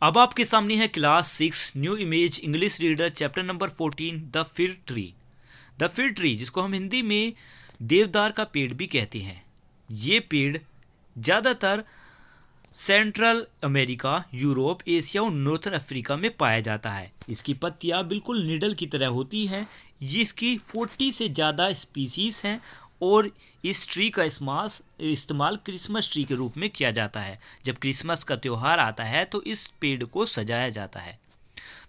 अब आपके सामने है class 6 new image English reader chapter number 14 the फिर ट्री। द फिर ट्री जिसको हम हिंदी में देवदार का पेड़ भी कहते हैं। ये पेड़ ज़्यादातर सेंट्रल अमेरिका, यूरोप, एशिया और नॉर्थन अफ्रीका में पाया जाता है। इसकी पत्तियां बिल्कुल निडल की तरह होती हैं। जिसकी 40 से ज़्यादा स्पीसीज हैं और इस ट्री का इस्तेमाल क्रिसमस ट्री के रूप में किया जाता है। जब क्रिसमस का त्यौहार आता है तो इस पेड़ को सजाया जाता है।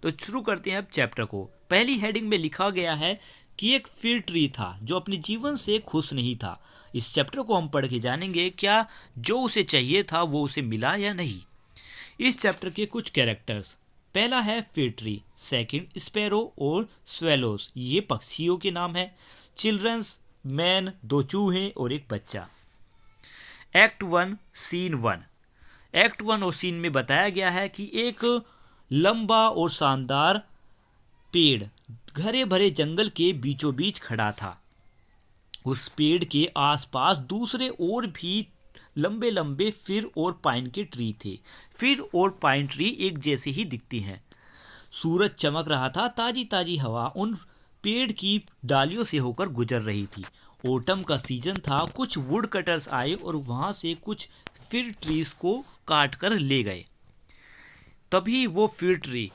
तो शुरू करते हैं अब चैप्टर को। पहली हेडिंग में लिखा गया है कि एक फिर ट्री था जो अपने जीवन से खुश नहीं था। इस चैप्टर को हम पढ़ के जानेंगे क्या जो उसे चाहिए था वो उसे मिला या नहीं। इस चैप्टर के कुछ कैरेक्टर्स। पहला है फिर ट्री, सेकंड स्पैरो और स्वेलोस, ये पक्षियों के नाम है। चिल्ड्रंस मैन, 2 चूहे और एक बच्चा। Act 1 scene 1। एक्ट 1 और सीन में बताया गया है कि एक लंबा और शानदार पेड़ घरे भरे जंगल के बीचों बीच खड़ा था। उस पेड़ के आसपास दूसरे और भी लंबे लंबे फिर और पाइन के ट्री थे। फिर और पाइन ट्री एक जैसे ही दिखती हैं। सूरज चमक रहा था, ताजी ताजी हवा उन पेड़ की डालियों से होकर गुजर रही थी। ओटम का सीजन था। कुछ वुड कटर्स आए और वहां से कुछ फिर ट्रीज को काट कर ले गए। तभी वो फिर ट्री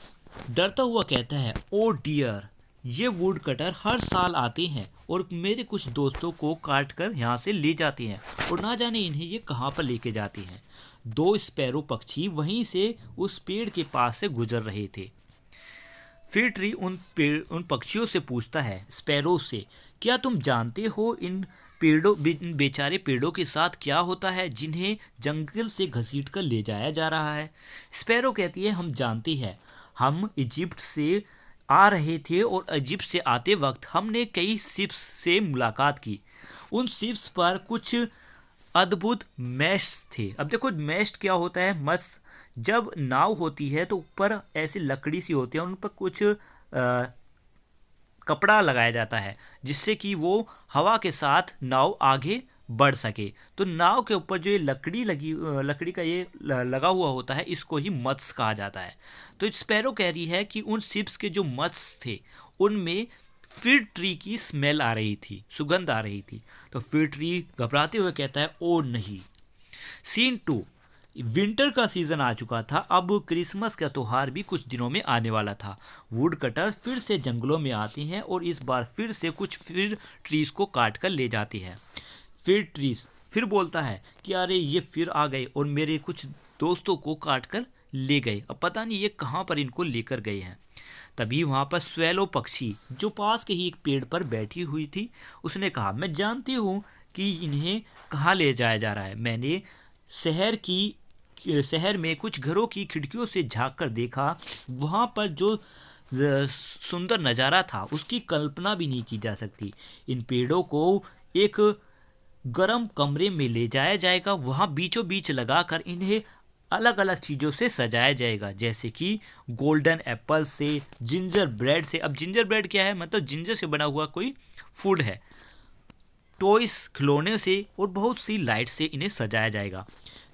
डरता हुआ कहता है, ओ डियर, ये वुड कटर हर साल आते हैं और मेरे कुछ दोस्तों को काट कर यहाँ से ले जाते हैं और ना जाने इन्हें ये कहाँ पर लेके जाते हैं। 2 स्पैरो पक्षी वहीं से उस पेड़ के पास से गुजर रहे थे। फिर ट्री उन पक्षियों से पूछता है, स्पैरो से, क्या तुम जानते हो इन बेचारे पेड़ों के साथ क्या होता है जिन्हें जंगल से घसीट कर ले जाया जा रहा है। स्पैरो कहती है, हम जानते हैं। हम इजिप्ट से आ रहे थे और इजिप्ट से आते वक्त हमने कई शिप्स से मुलाकात की। उन शिप्स पर कुछ अद्भुत मैस्ट थे। अब देखो मैस्ट क्या होता है। मस्त जब नाव होती है तो ऊपर ऐसी लकड़ी सी होती है, उन पर कुछ कपड़ा लगाया जाता है जिससे कि वो हवा के साथ नाव आगे बढ़ सके। तो नाव के ऊपर जो ये लकड़ी का ये लगा हुआ होता है, इसको ही मत्स्य कहा जाता है। तो स्पैरो कह रही है कि उन शिप्स के जो मत्स्य थे उनमें फिर ट्री की स्मेल आ रही थी, सुगंध आ रही थी। तो फिर ट्री घबराते हुए कहता है, ओ नहीं। सीन 2। विंटर का सीजन आ चुका था। अब क्रिसमस का त्यौहार भी कुछ दिनों में आने वाला था। वुड कटर्स फिर से जंगलों में आते हैं और इस बार फिर से कुछ फिर ट्रीज को काट कर ले जाते हैं। फिर ट्रीज फिर बोलता है कि अरे ये फिर आ गए और मेरे कुछ दोस्तों को काट कर ले गए। अब पता नहीं ये कहाँ पर इनको लेकर गए हैं। तभी वहाँ पर स्वेलो पक्षी जो पास के ही एक पेड़ पर बैठी हुई थी, उसने कहा, मैं जानती हूँ कि इन्हें कहाँ ले जाया जा रहा है। मैंने शहर में कुछ घरों की खिड़कियों से झांक कर देखा। वहाँ पर जो सुंदर नज़ारा था उसकी कल्पना भी नहीं की जा सकती। इन पेड़ों को एक गर्म कमरे में ले जाया जाएगा। वहाँ बीचों बीच लगाकर इन्हें अलग अलग चीज़ों से सजाया जाएगा, जैसे कि गोल्डन एप्पल से, जिंजर ब्रेड से। अब जिंजर ब्रेड क्या है, मतलब जिंजर से बना हुआ कोई फूड है। टॉयस, खिलौने से और बहुत सी लाइट से इन्हें सजाया जाएगा।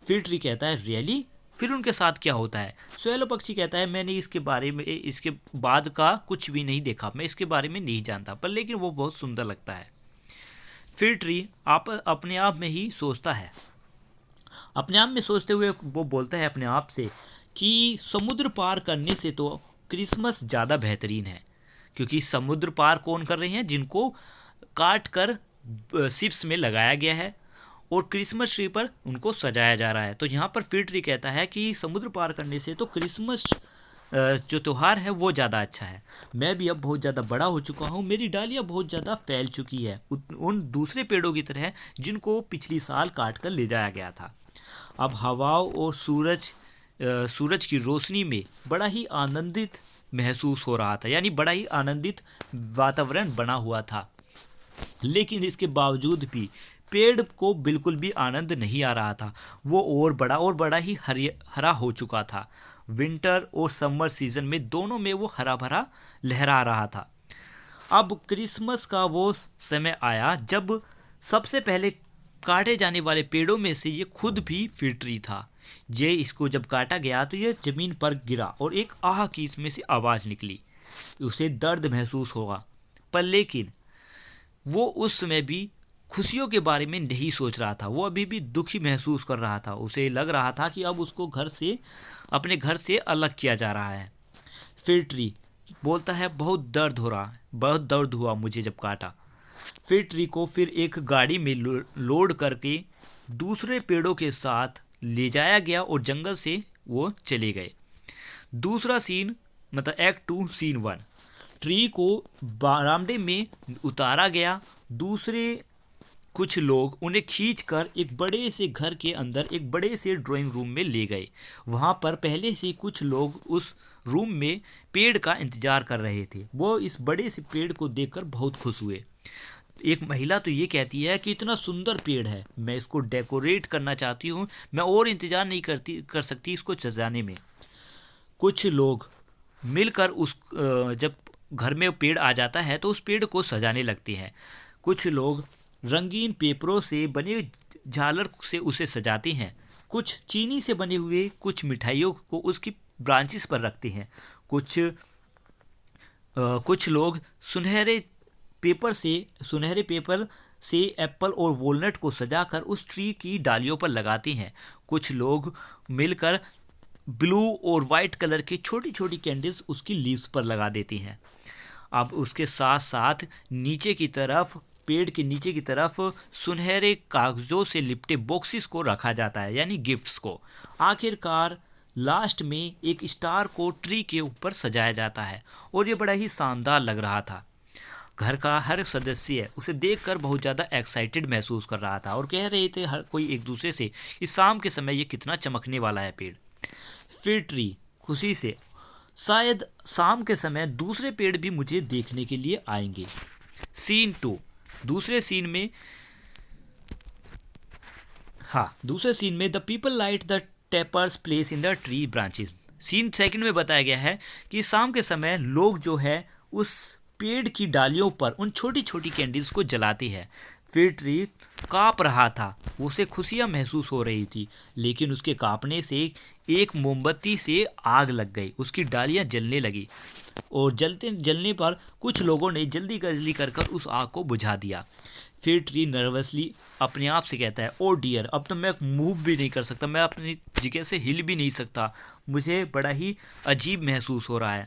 फिर ट्री कहता है, रियली? फिर उनके साथ क्या होता है? स्वेलो पक्षी कहता है, मैंने इसके बाद का कुछ भी नहीं देखा, मैं इसके बारे में नहीं जानता, पर लेकिन वो बहुत सुंदर लगता है। फिर ट्री अपने आप में ही सोचता है। अपने आप में सोचते हुए वो बोलता है अपने आप से कि समुद्र पार करने से तो क्रिसमस ज़्यादा बेहतरीन है, क्योंकि समुद्र पार कौन कर रहे हैं? जिनको काट कर शिप्स में लगाया गया है और क्रिसमस ट्री पर उनको सजाया जा रहा है। तो यहाँ पर फिर ट्री कहता है कि समुद्र पार करने से तो क्रिसमस जो त्यौहार है वो ज़्यादा अच्छा है। मैं भी अब बहुत ज़्यादा बड़ा हो चुका हूँ, मेरी डालियाँ बहुत ज़्यादा फैल चुकी है उन दूसरे पेड़ों की तरह जिनको पिछली साल काट कर ले जाया गया था। अब हवाओं और सूरज की रोशनी में बड़ा ही आनंदित महसूस हो रहा था, यानी बड़ा ही आनंदित वातावरण बना हुआ था। लेकिन इसके बावजूद भी पेड़ को बिल्कुल भी आनंद नहीं आ रहा था। वो और बड़ा ही हरा हो चुका था। विंटर और समर सीजन में दोनों में वो हरा भरा लहरा रहा था। अब क्रिसमस का वो समय आया जब सबसे पहले काटे जाने वाले पेड़ों में से ये खुद भी फिर ट्री था। ये इसको जब काटा गया तो ये ज़मीन पर गिरा और एक आह की इसमें से आवाज़ निकली। उसे दर्द महसूस होगा, पर लेकिन वो उस समय भी खुशियों के बारे में नहीं सोच रहा था। वो अभी भी दुखी महसूस कर रहा था। उसे लग रहा था कि अब उसको अपने घर से अलग किया जा रहा है। फिर ट्री बोलता है, बहुत दर्द हो रहा है, बहुत दर्द हुआ मुझे जब काटा। फिर ट्री को फिर एक गाड़ी में लोड करके दूसरे पेड़ों के साथ ले जाया गया और जंगल से वो चले गए। दूसरा सीन मतलब एक्ट 2 सीन 1, ट्री को बरामदे में उतारा गया। दूसरे कुछ लोग उन्हें खींचकर एक बड़े से घर के अंदर एक बड़े से ड्राइंग रूम में ले गए। वहाँ पर पहले से कुछ लोग उस रूम में पेड़ का इंतजार कर रहे थे। वो इस बड़े से पेड़ को देखकर बहुत खुश हुए। एक महिला तो ये कहती है कि इतना सुंदर पेड़ है, मैं इसको डेकोरेट करना चाहती हूँ, मैं और इंतजार नहीं कर सकती इसको सजाने में। कुछ लोग मिलकर जब घर में पेड़ आ जाता है तो उस पेड़ को सजाने लगते हैं। कुछ लोग रंगीन पेपरों से बने झालर से उसे सजाते हैं। कुछ चीनी से बने हुए कुछ मिठाइयों को उसकी ब्रांचेस पर रखते हैं। कुछ लोग सुनहरे पेपर से एप्पल और वॉलनट को सजाकर उस ट्री की डालियों पर लगाते हैं। कुछ लोग मिलकर ब्लू और वाइट कलर की छोटी छोटी कैंडल्स उसकी लीव्स पर लगा देती हैं। अब उसके साथ साथ पेड़ के नीचे की तरफ सुनहरे कागजों से लिपटे बॉक्सेस को रखा जाता है, यानी गिफ्ट्स को। आखिरकार लास्ट में एक स्टार को ट्री के ऊपर सजाया जाता है और ये बड़ा ही शानदार लग रहा था। घर का हर सदस्य उसे देखकर बहुत ज़्यादा एक्साइटेड महसूस कर रहा था और कह रहे थे हर कोई एक दूसरे से इस शाम के समय ये कितना चमकने वाला है पेड़। फिर ट्री खुशी से, शायद शाम के समय दूसरे पेड़ भी मुझे देखने के लिए आएंगे। सीन 2 दूसरे सीन में the people light the tapers place in the tree branches. Scene second में बताया गया है कि शाम के समय लोग जो है उस पेड़ की डालियों पर उन छोटी छोटी कैंडल्स को जलाते हैं। फिर ट्री काँप रहा था, उसे खुशियाँ महसूस हो रही थी, लेकिन उसके काँपने से एक मोमबत्ती से आग लग गई। उसकी डालियाँ जलने लगी और जलने पर कुछ लोगों ने जल्दी कर उस आग को बुझा दिया। फिर ट्री नर्वसली अपने आप से कहता है, ओ डियर, अब तो मैं मूव भी नहीं कर सकता, मैं अपनी जगह से हिल भी नहीं सकता, मुझे बड़ा ही अजीब महसूस हो रहा है।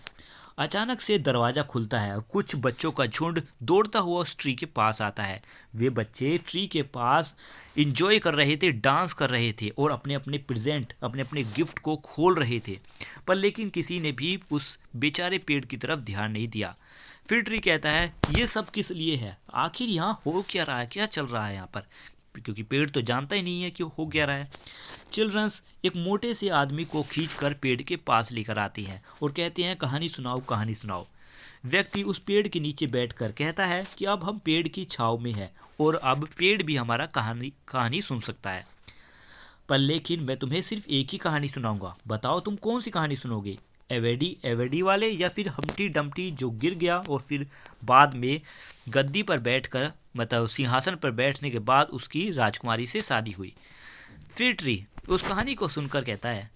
अचानक से दरवाज़ा खुलता है और कुछ बच्चों का झुंड दौड़ता हुआ उस ट्री के पास आता है। वे बच्चे ट्री के पास इंजॉय कर रहे थे, डांस कर रहे थे और अपने अपने गिफ्ट को खोल रहे थे, पर लेकिन किसी ने भी उस बेचारे पेड़ की तरफ ध्यान नहीं दिया। फिर ट्री कहता है, ये सब किस लिए है? आखिर यहाँ हो क्या रहा है, क्या चल रहा है यहाँ पर? क्योंकि पेड़ तो जानता ही नहीं है कि हो क्या रहा है। चिल्ड्रंस एक मोटे से आदमी को खींचकर पेड़ के पास लेकर आते हैं और कहते हैं, कहानी सुनाओ। व्यक्ति उस पेड़ के नीचे बैठकर कहता है कि अब हम पेड़ की छांव में हैं और अब पेड़ भी हमारा कहानी सुन सकता है। पर लेकिन मैं तुम्हें सिर्फ एक ही कहानी सुनाऊंगा, बताओ तुम कौन सी कहानी सुनोगे? एवेडी वाले या फिर हम्टी डम्टी जो गिर गया और फिर बाद में गद्दी पर बैठकर मतलब सिंहासन पर बैठने के बाद उसकी राजकुमारी से शादी हुई। फिर ट्री उस कहानी को सुनकर कहता है,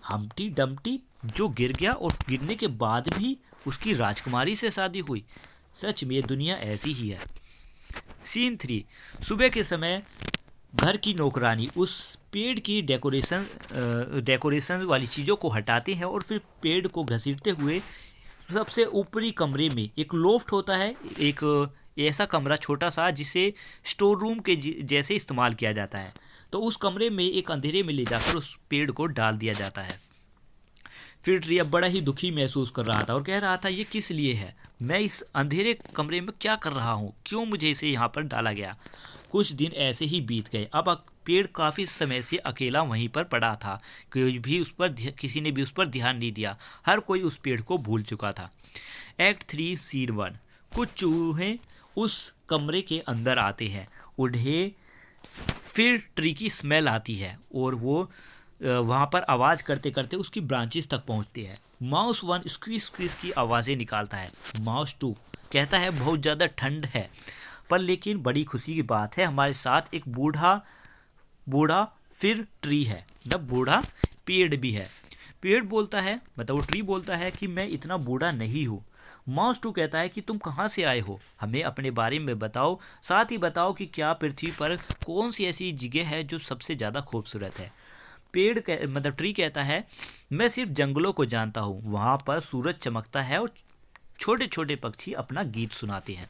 हम्टी डम्टी जो गिर गया और गिरने के बाद भी उसकी राजकुमारी से शादी हुई, सच में दुनिया ऐसी ही है। सीन 3 सुबह के समय घर की नौकरानी उस पेड़ की डेकोरेशन वाली चीज़ों को हटाते हैं और फिर पेड़ को घसीटते हुए सबसे ऊपरी कमरे में एक लोफ्ट होता है, एक ऐसा कमरा छोटा सा जिसे स्टोर रूम के जैसे इस्तेमाल किया जाता है, तो उस कमरे में एक अंधेरे में ले जाकर उस पेड़ को डाल दिया जाता है। फिर ट्री अब बड़ा ही दुखी महसूस कर रहा था और कह रहा था, ये किस लिए है? मैं इस अंधेरे कमरे में क्या कर रहा हूँ? क्यों मुझे इसे यहाँ पर डाला गया? कुछ दिन ऐसे ही बीत गए। अब पेड़ काफ़ी समय से अकेला वहीं पर पड़ा था, किसी ने भी उस पर ध्यान नहीं दिया। हर कोई उस पेड़ को भूल चुका था। एक्ट 3 सीन 1 कुछ चूहे उस कमरे के अंदर आते हैं। उन्हें फिर ट्री की स्मेल आती है और वो वहाँ पर आवाज़ करते करते उसकी ब्रांचेस तक पहुँचते हैं। माउस 1 स्क्वीज की आवाज़ें निकालता है। माउस 2 कहता है, बहुत ज़्यादा ठंड है, पर लेकिन बड़ी खुशी की बात है, हमारे साथ एक बूढ़ा फिर ट्री है, मतलब बूढ़ा पेड़ भी है। पेड़ बोलता है, मतलब वो ट्री बोलता है कि मैं इतना बूढ़ा नहीं हूँ। माउस 2 कहता है कि तुम कहाँ से आए हो, हमें अपने बारे में बताओ, साथ ही बताओ कि क्या पृथ्वी पर कौन सी ऐसी जगह है जो सबसे ज़्यादा खूबसूरत है। मतलब ट्री कहता है मैं सिर्फ जंगलों को जानता हूँ, वहाँ पर सूरज चमकता है और छोटे छोटे पक्षी अपना गीत सुनाते हैं।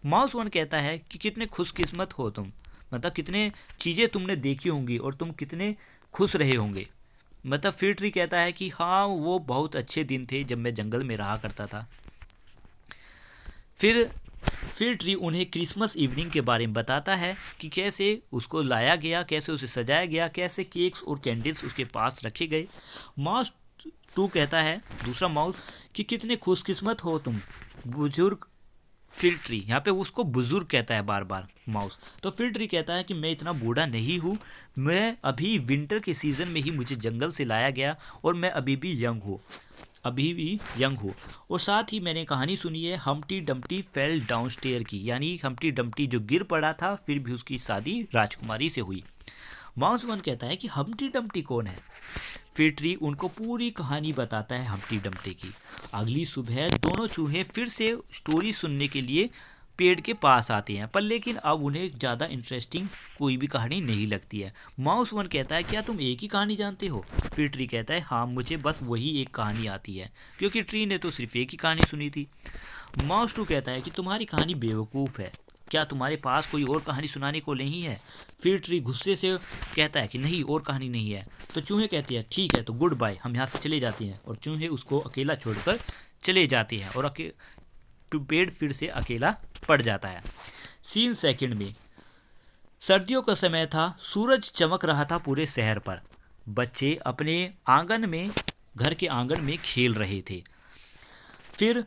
माउस 1 कहता है कि कितने खुशकिस्मत हो तुम, मतलब कितने चीज़ें तुमने देखी होंगी और तुम कितने खुश रहे होंगे। मतलब फिर ट्री कहता है कि हाँ, वो बहुत अच्छे दिन थे जब मैं जंगल में रहा करता था। फिर ट्री उन्हें क्रिसमस इवनिंग के बारे में बताता है कि कैसे उसको लाया गया, कैसे उसे सजाया गया, कैसे केक्स और कैंडल्स उसके पास रखे गए। माउस 2 कहता है, दूसरा माउस, कि कितने खुशकिस्मत हो तुम बुजुर्ग फिर ट्री, यहाँ पे उसको बुजुर्ग कहता है बार बार माउस। तो फिर ट्री कहता है कि मैं इतना बूढ़ा नहीं हूँ, मैं अभी विंटर के सीज़न में ही मुझे जंगल से लाया गया और मैं अभी भी यंग हूँ। और साथ ही मैंने कहानी सुनी है हम्प्टी डम्प्टी फेल डाउनस्टेयर की, यानी हम्प्टी डम्प्टी जो गिर पड़ा था फिर भी उसकी शादी राजकुमारी से हुई। माउस 1 कहता है कि हम्प्टी डम्प्टी कौन है। फिर ट्री उनको पूरी कहानी बताता है हम्प्टी डम्प्टी की। अगली सुबह दोनों चूहे फिर से स्टोरी सुनने के लिए पेड़ के पास आते हैं, पर लेकिन अब उन्हें ज़्यादा इंटरेस्टिंग कोई भी कहानी नहीं लगती है। माउस 1 कहता है क्या तुम एक ही कहानी जानते हो। फिर ट्री कहता है हाँ, मुझे बस वही एक कहानी आती है, क्योंकि ट्री ने तो सिर्फ एक ही कहानी सुनी थी। माउस 2 कहता है कि तुम्हारी कहानी बेवकूफ़ है, क्या तुम्हारे पास कोई और कहानी सुनाने को नहीं है। फिर ट्री गुस्से से कहता है कि नहीं, और कहानी नहीं है। तो चूहे कहते हैं ठीक है, तो गुड बाय, हम यहाँ से चले जाते हैं। और चूहे उसको अकेला छोड़कर चले जाते हैं और पेड़ फिर से अकेला पड़ जाता है। सीन सेकंड में सर्दियों का समय था, सूरज चमक रहा था पूरे शहर पर। बच्चे अपने घर के आंगन में खेल रहे थे। फिर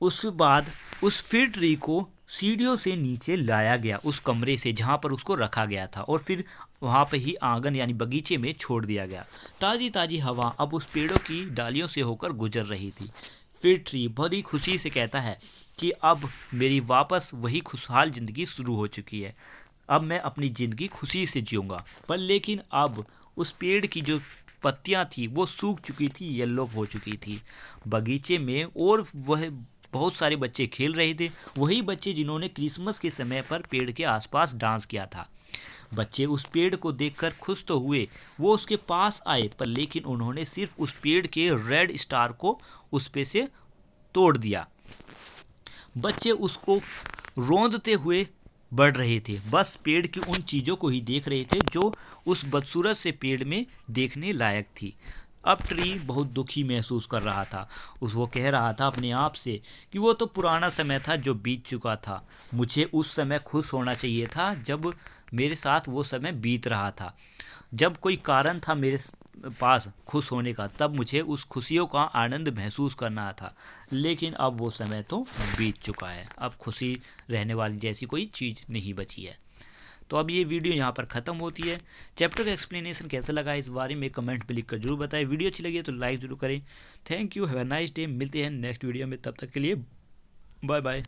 उसके बाद उस फिर ट्री को सीढ़ियों से नीचे लाया गया, उस कमरे से जहाँ पर उसको रखा गया था, और फिर वहाँ पे ही आंगन यानी बगीचे में छोड़ दिया गया। ताज़ी ताज़ी हवा अब उस पेड़ों की डालियों से होकर गुजर रही थी। फिर ट्री बहुत ही खुशी से कहता है कि अब मेरी वापस वही खुशहाल ज़िंदगी शुरू हो चुकी है, अब मैं अपनी ज़िंदगी खुशी से जीऊँगा। पर लेकिन अब उस पेड़ की जो पत्तियाँ थी वो सूख चुकी थी, येलो हो चुकी थी बगीचे में, और वह बहुत सारे बच्चे खेल रहे थे, वही बच्चे जिन्होंने क्रिसमस के समय पर पेड़ के आसपास डांस किया था। बच्चे उस पेड़ को देखकर खुश तो हुए, वो उसके पास आए, पर लेकिन उन्होंने सिर्फ उस पेड़ के रेड स्टार को उस पे से तोड़ दिया। बच्चे उसको रौंदते हुए बढ़ रहे थे, बस पेड़ की उन चीज़ों को ही देख रहे थे जो उस बदसूरत से पेड़ में देखने लायक थी। अब ट्री बहुत दुखी महसूस कर रहा था। वो कह रहा था अपने आप से कि वो तो पुराना समय था जो बीत चुका था, मुझे उस समय खुश होना चाहिए था जब मेरे साथ वो समय बीत रहा था, जब कोई कारण था मेरे पास खुश होने का, तब मुझे उस खुशियों का आनंद महसूस करना था। लेकिन अब वो समय तो बीत चुका है, अब खुशी रहने वाली जैसी कोई चीज़ नहीं बची है। तो अब ये वीडियो यहाँ पर ख़त्म होती है। चैप्टर का एक्सप्लेनेशन कैसा लगा इस बारे में कमेंट पे लिखकर जरूर बताएं। वीडियो अच्छी लगी तो लाइक जरूर करें। Thank you, have a nice day. मिलते हैं नेक्स्ट वीडियो में, तब तक के लिए बाय बाय।